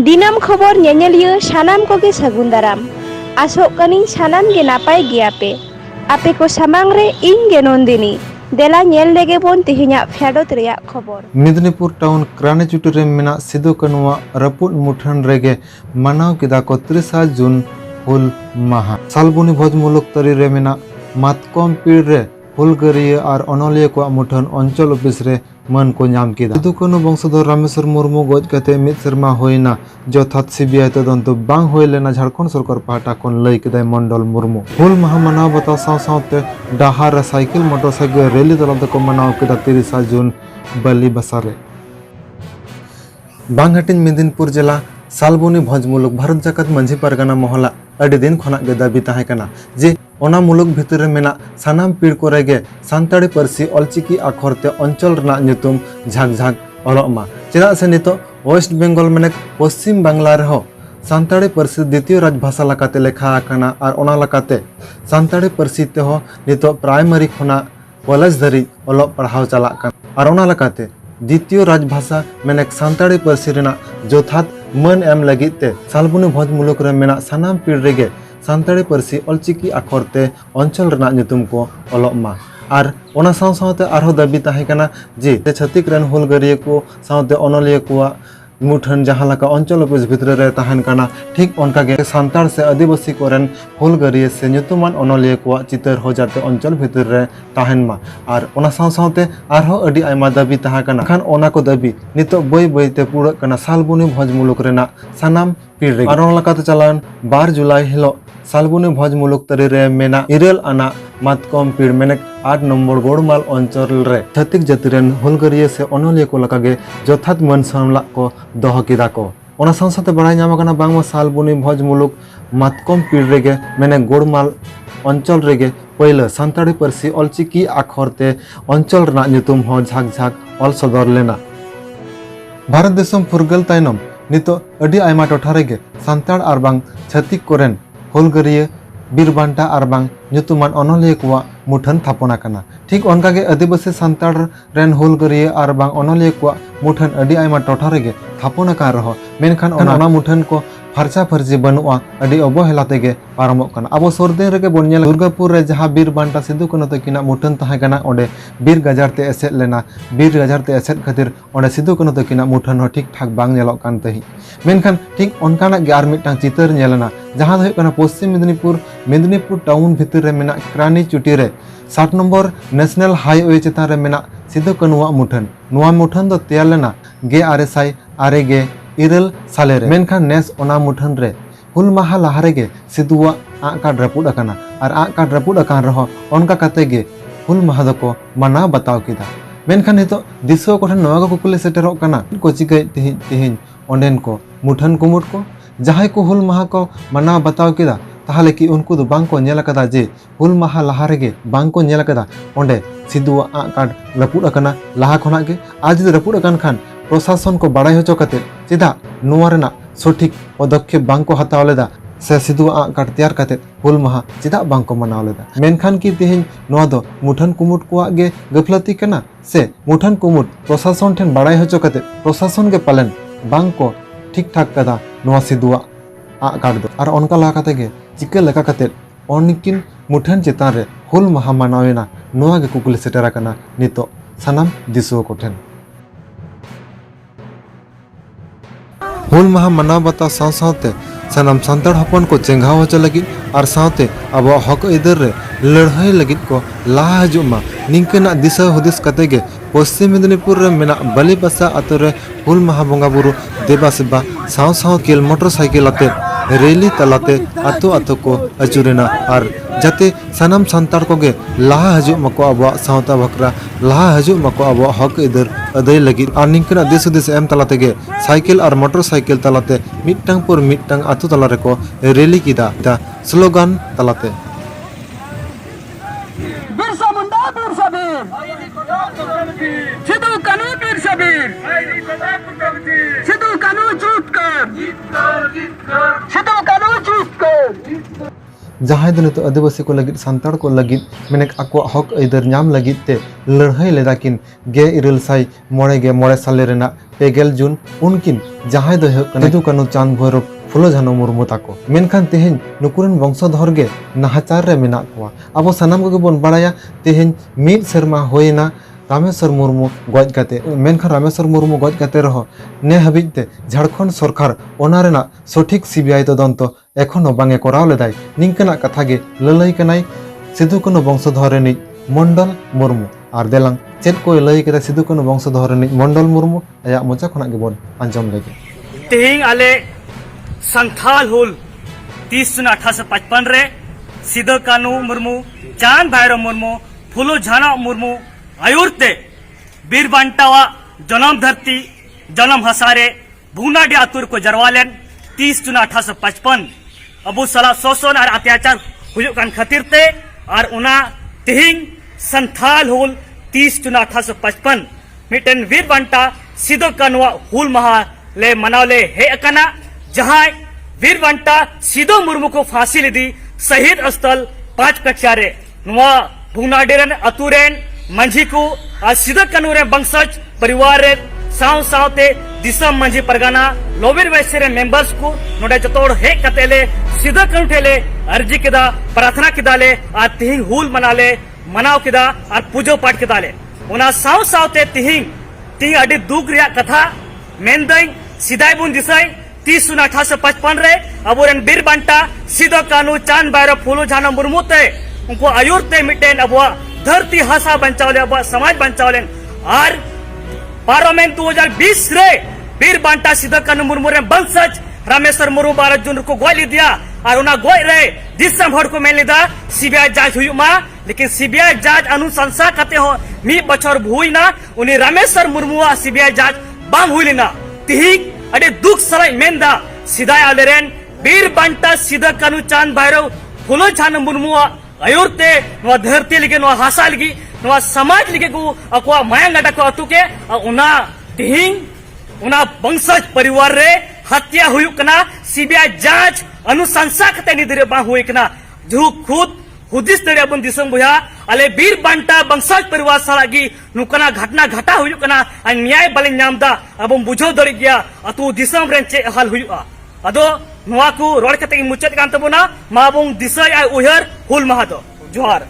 दिनम खबर नेनेलिया सनाम को गे सगुन दाराम आसोग कनिं सनाम गे नापाय गियापे आपे को सामांग रे इं गे नंदिनी देला नेल लेगे बोन तिहिन्या फेडोत रेयाग खबर मेदिनीपुर टाउन क्राने चुटी रे मेना सिदु कनुआ रपुद मुठन रेगे मनाव किदा को 30 जून हुल माहा सालबुनी भोज मुलुक तरी रे मेना मातकम पीड़ रे हुलगारिया और अनलिया को मुठन अंचल ऑफिस रे मन को नाम किदा सिदु कनु वंशधर रामेश्वर मुर्मू गज कते मिद शर्मा होइना जथात CBI तदंत बांग होय लेना झारखंड सरकार पाहटा कोन लई किदा मंडल मुर्मू हुल माहा मनाव बताव साव सावते डाहार साइकिल मोटरसाइकिल रैली तलते को मनाव किदा 30 जून बली बसारे बांगहाटिन मेदिनीपुर जिला सालबुनी भोज मुलुक भारत जाकत मंझी परगना मोहला अड़ी दिन खना गे दाबी ताहे कना जे ओना मुलुक भितर मेना सनाम पीड़ को रेगे सानताड़ी परसी अलचिकी आखरते अंचल रना ᱧᱩᱛᱩᱢ झाग झाग अड़मा चेदा से नितो वेस्ट बेंगल मेने पश्चिम बांग्ला रहो सानताड़ी परसी द्वितीय राजभाषा लकाते लेखा आकना और ओना लकाते सानताड़ी परसी ते हो नितो प्राइमरी खना कॉलेज धरी ओलो पढ़ाव चला कन और ओना लकाते द्वितीय राजभाषा मेने सानताड़ी परसी रेना जोथात मन एम लगित ते सालबुनी भोज मुलुक रे मेना सनाम पीड़ रेगे सानताड़ी परसी अलचिकी आखरते अंचल रना ᱧᱩᱛᱩᱢ को ओलमा और ओना साव सावते आरहो दाबी ताहे कना जे छत्तीक रन हुलगारिया को सावते अनलिया को मुठन जहाँ लका अंचल ऑफिस भितर रे ताहन कना ठीक उनका गे सानताड़ से आदिवासी कोरन हुलगारिया से ᱧᱩᱛᱩᱢᱟᱱ अनलिया को चितर हो जाते अंचल भितर रे ताहन मा और ओना साव सावते आरहो अडी आयमा दाबी ताहा कना खान ओना को दाबी नितो बय बयते पूरा कना सालबुनी भोज मुलुक रेना सनाम पीड़ रे और लकाते चलान 2 जुलाई हिलो सालबुनी भोज मुलुक तरी रे मेना इरल आना मातकम पीड़ मेने 8 नंबर गोड़माल अंचल रे छत्तीक जाति रेन हुलगारिया से अनलिया को लकागे जथात मन सामला को दोह किदा को ओना साथे बड़ाय नाम कना बांगमा सालबुनी भोज मुलुक मातकम पीड़ रेगे मेने गोड़माल अंचल रेगे पहले सानताड़ी परसी अलचिकी आखरते अंचल रना ᱧᱩᱛᱩᱢ हो झाग झाग ऑल सदर लेना भारत देशम फुरगल तायनम नितो अडी आयमा टोठा रेगे सानताड़ आर बांग छत्तीक कोरेन हुलगारिया बीरबांटा और बांग ᱧᱩᱛᱩᱢᱟᱱ अनलिया को मुठन थापना कना ठीक उनका के आदिवासी सानताड़ रेन हुलगारिया और बांग अनलिया को मुठन अडी आयमा टोठा रेगे थापना का रहो मेनखान ओना मुठन को फर्चा फर्जी बनुआ अडी अवहेला तेगे पारमोग कना अब सोरदे रेगे बोन नेल दुर्गापुर रे जहां बीरबांटा सिदु कनु तकिना मुठन ताहे कना ओडे बीर गजार ते एसेद लेना बीर गजार ते एसेद खातिर ओडे सिदु कनु तकिना मुठन हो ठीक ठाक बांग नेलक कान तही मेनखान ठीक ओनकाना गे आर मिटटांग चितर नेलना जहां दो कना पश्चिम मेदिनीपुर टाउन भितर रे मेना क्रानी चुटी रे 60 नंबर नेशनल हाईवे चेतान रे मेना सिदु कनुआ मुठन नोआ मुठन दो तैयार लेना गे आरएसआई आरे गे इरल साले रे मेनखान नेस ओना मुठन रे हुल माहा लहारे गे सिदुआ आ कार्ड रपुड अकाना और आ कार्ड रपुड अकान रहो ओनका कते गे हुल माहा दको मना बताव किदा मेनखान हितो दिसो कोठन नोआ को कुकुले सेटेरो कना को चिकै तिहिन ओंडेन को मुठन कुमुट को जहाय को हुल माहा को मना बताव किदा ताहले कि उनको दो बांग को नेला कदा जे हुल माहा लहारे गे बांग को नेला कदा ओंडे सिदुआ आ कार्ड रपुड अकाना लहा खना गे आज रपुड अकान खान प्रशासन को बड़ाई होचो कते चेदा नोआ रेना सठिक पदक्षेप बांग को हताव लेदा से सिदुआ कार्ड तैयार कते हुल माहा चेदा बांग को मनाव लेदा मेनखान की तिहिन नोआ दो मुठन कुमुट को गे गफलती कना से मुठन कुमुट प्रशासन ठेन बड़ाई होचो कते प्रशासन गे पालन बांग को ठीक ठाक कदा नोआ सिदुआ आ कार्ड दो और उनका ला कते गे चिका लेका कते उनकिन मुठन चेतान रे हुल माहा मनावेना नोआ गे कुकुले सेटेरा कना नितो सनाम दिसुओ को ठेन हुल माहा मनाव बता साव सावते सनाम सानताड़ हपन को चेंगाव होचो लगी और सावते अब हक इधर रे लड़ाई लगी को लाहा हजुमा निंकना दिशा हुदिस कते गे पश्चिम मेदिनीपुर रे मेना बलिपासा आतो रे हुल माहा बंगा बुरु देबा सेबा साव साव किल मोटरसाइकिल आते रैली तलाते आतो आतो को अचुरेना और जाते सनाम सानताड़ को गे लाहा हजु मको अब सावता बकरा लाहा हजु मको अब हक इधर अदय लगी और निंकना दिस हुदिस एम तलाते गे साइकिल और मोटरसाइकिल तलाते मिटटांग पर मिटटांग आतो तला रे को रैली किदा स्लोगान तलाते सिदु कनु पीर सबीर सिदु कनु जीत कर सिदु कनु जीत कर जहां दो नितो आदिवासी को लगित सांताड़ को लगित मेने आको हक आइदर नाम लगित ते लड़ाई लेदा किन गे इरल साई मोड़े साले रेना पेगेल जून उनकिन जहां दो सिदु कानू चांद भैरव फुलो झानो मुर्मू ताको मेनखान तेहेन नुकुरन वंशधर गे नाहाचार रे मेना कोआ अब सानाम को बन बाड़ाया तेहेन मिद सेरमा होइना रामेश्वर मुर्मू गज काते मेनखान रामेश्वर मुर्मू गज काते रहो ने हबिते झारखंड सरकार ओना रेना सठिक सीबीआई तदंत एखोनो बांगे कराव लेदाय निंकना कथा गे ललई कनाय सिदु कानू वंशधर रेनि मंडल मुर्मू और देलांग चेद को लई केदा सिदु कानू वंशधर रेनि मंडल मुर्मू आया मोचा खना गे बन आंजम लेगे तेहिंग आले संथाल हुल 30 जून 1855 रे सिदु कानू मुर्मू चांद भैरव मुर्मू फुलो झाना मुर्मू आयुर्ते बीर बांटावा जन्म धरती जन्म हसारे भूनाडी आतुर को जरवालेन 30 जून 1855 अबू सला शोषण और अत्याचार हुयुक कान खातिर ते और उना तिहिंग संथाल हुल 30 जून 1855 मिटन वीर बांटा सिदु कानू हुल महा ले मनावले हे अकना जहां वीर बांटा सिदु मुर्मू को फांसी लीदी शहीद स्थल 5 कक्षारे नवा भूनाडेरन अतुरेन मंझी को आज सिदु कानू रे बंशज परिवार रे साव सावते दिसम मंझी परगाना लोबिर वैसे रे मेंबर्स को नोडे जतोड़ हे कतेले सिदु कानू ठेले अर्जी किदा प्रार्थना किदाले आ तिहिंग हुल मनाले मनाव किदा और पूजो पाठ किदाले उना साव सावते तिहिंग अडी दुख रिया कथा मेंदई सिदाई बुन दिसाई 30 जून 1855 रे अबोरेन बीर बांटा सिदु कानू चांद भैरव फुलो झानो मुर्मू ते उनको आयुर ते मिटेन अबवा धरती हासा बचावले अब समाज बचावले और पार्लियामेंट 2020 रे बीर बांटा सिदु कानू मुर्मू रे बंशज रामेश्वर मुर्मू 12 जून को गोली दिया और उना गोय रे दिसम हड़ को मेन लिदा सीबीआई जांच हुयुमा लेकिन सीबीआई जांच अनुशंसा करते हो मी बछर भुइना उनी रामेश्वर मुर्मू सीबीआई जांच बांग हुइलिना तिहिक अडे दुख सराय मेंदा सिदाय आलेरेन बीर बांटा सिदु कानू चांद भैरव फुलो झानो मुर्मू आयुर्ते नवा धरती लिगे नवा हासा लिगे नवा समाज लिगे को अकवा मायांगाटा को अतुके उना तिहिंग उना वंशज परिवार रे हत्या हुयुक कना सीबीआई जांच अनुशंसा कते निदिरे बा हुई कना जो खुद हुदिस तड़े अपन दिसम बुया अले बीर बांटा वंशज परिवार सालागी नुकना घटना घटा हुयुक कना आ न्याय बले नामदा अब बुझो दड़ी गया अतु दिसम रेन चे हाल हुयुआ अदो नवा को रोड कते मुचत कान तबोना माबुंग दिसय आ उहर हुल महादो जोहार